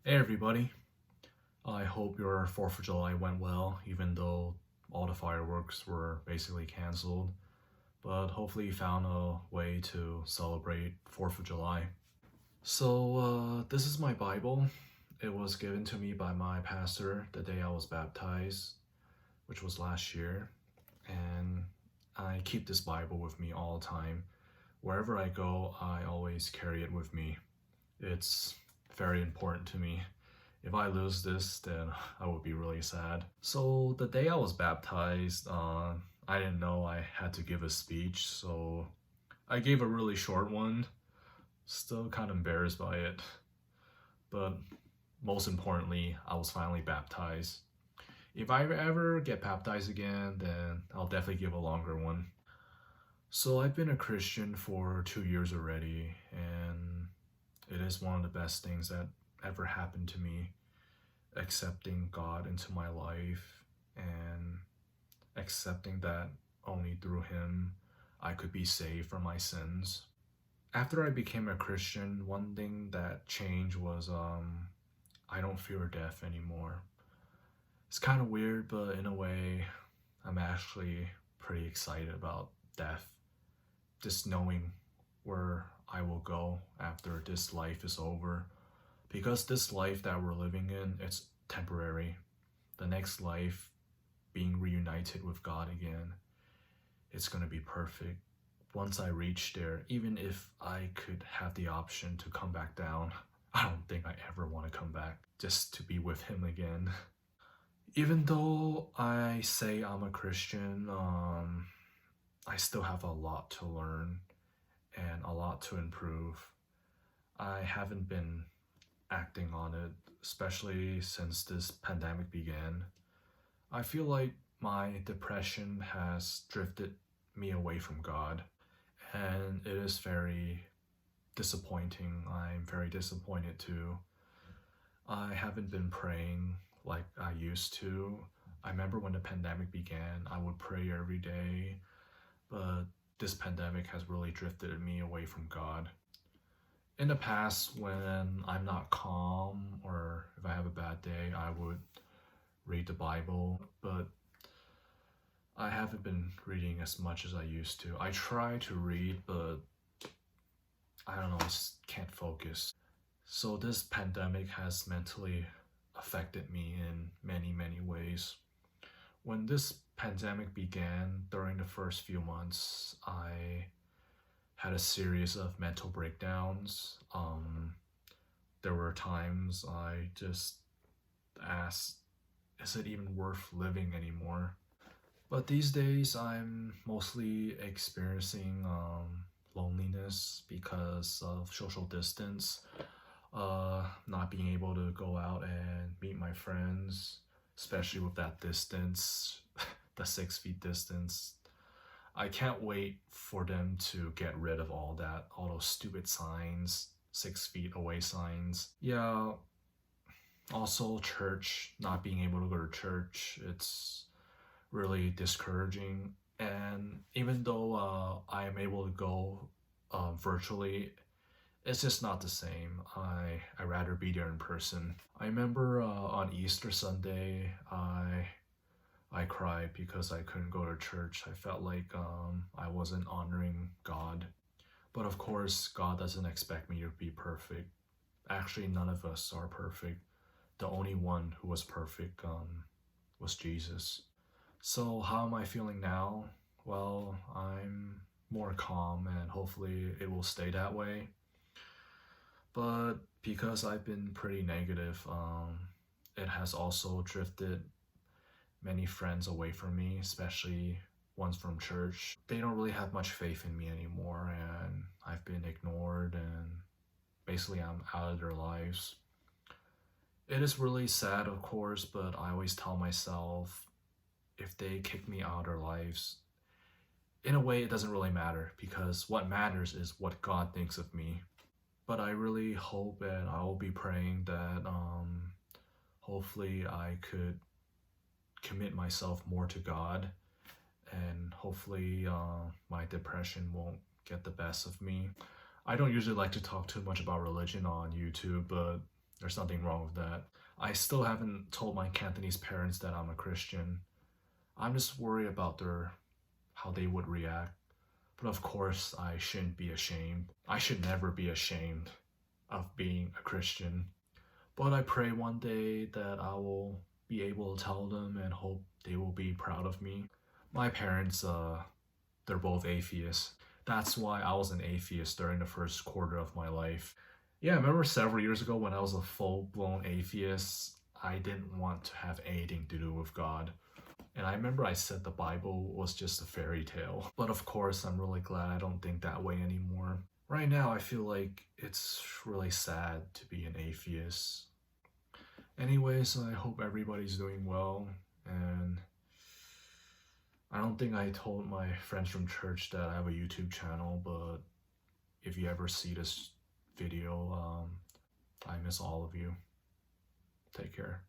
Hey everybody, I hope your 4th of July went well, even though all the fireworks were basically cancelled. But hopefully you found a way to celebrate 4th of July. So, this is my Bible. It was given to me by my pastor the day I was baptized, which was last year. And I keep this Bible with me all the time. Wherever I go, I always carry it with me. It's very important to me. If I lose this, then I would be really sad. So the day I was baptized, I didn't know I had to give a speech, so I gave a really short one. Still kind of embarrassed by it. But most importantly, I was finally baptized. If I ever get baptized again, then I'll definitely give a longer one. So I've been a Christian for 2 years already, and it is one of the best things that ever happened to me, accepting God into my life and accepting that only through Him I could be saved from my sins. After I became a Christian, one thing that changed was I don't fear death anymore. It's kind of weird, but in a way, I'm actually pretty excited about death. Just knowing where I will go after this life is over. Because this life that we're living in, it's temporary. The next life, being reunited with God again, it's gonna be perfect. Once I reach there, even if I could have the option to come back down, I don't think I ever want to come back just to be with Him again. Even though I say I'm a Christian, I still have a lot to learn and a lot to improve. I haven't been acting on it, especially since this pandemic began. I feel like my depression has drifted me away from God, and it is very disappointing. I'm very disappointed too. I haven't been praying like I used to. I remember when the pandemic began, I would pray every day, but this pandemic has really drifted me away from God. In the past, when I'm not calm or if I have a bad day, I would read the Bible, but I haven't been reading as much as I used to. I try to read, but I don't know, I just can't focus. So this pandemic has mentally affected me in many, many ways. When this pandemic began, during the first few months, I had a series of mental breakdowns. There were times I just asked, is it even worth living anymore? But these days, I'm mostly experiencing loneliness because of social distance, not being able to go out and meet my friends, especially with that distance, the 6 feet distance. I can't wait for them to get rid of all that, all those stupid signs, 6 feet away signs. Yeah, also church, not being able to go to church, it's really discouraging. And even though I am able to go virtually, it's just not the same. I rather be there in person. I remember on Easter Sunday, I cried because I couldn't go to church. I felt like I wasn't honoring God. But of course, God doesn't expect me to be perfect. Actually, none of us are perfect. The only one who was perfect was Jesus. So how am I feeling now? Well, I'm more calm and hopefully it will stay that way. But because I've been pretty negative, it has also drifted many friends away from me, especially ones from church. They don't really have much faith in me anymore, and I've been ignored, and basically I'm out of their lives. It is really sad, of course, but I always tell myself if they kick me out of their lives, in a way, it doesn't really matter because what matters is what God thinks of me. But I really hope and I will be praying that hopefully I could commit myself more to God, and hopefully my depression won't get the best of me. I don't usually like to talk too much about religion on YouTube, but There's nothing wrong with that. I still haven't told my Cantonese parents that I'm a Christian. I'm just worried about how they would react. But of course, I shouldn't be ashamed. I should never be ashamed of being a Christian. But I pray one day that I will be able to tell them and hope they will be proud of me. My parents, they're both atheists. That's why I was an atheist during the first quarter of my life. Yeah, I remember several years ago when I was a full-blown atheist, I didn't want to have anything to do with God. And I remember I said the Bible was just a fairy tale. But of course, I'm really glad I don't think that way anymore. Right now, I feel like it's really sad to be an atheist. Anyways, I hope everybody's doing well. And I don't think I told my friends from church that I have a YouTube channel, but if you ever see this video, I miss all of you. Take care.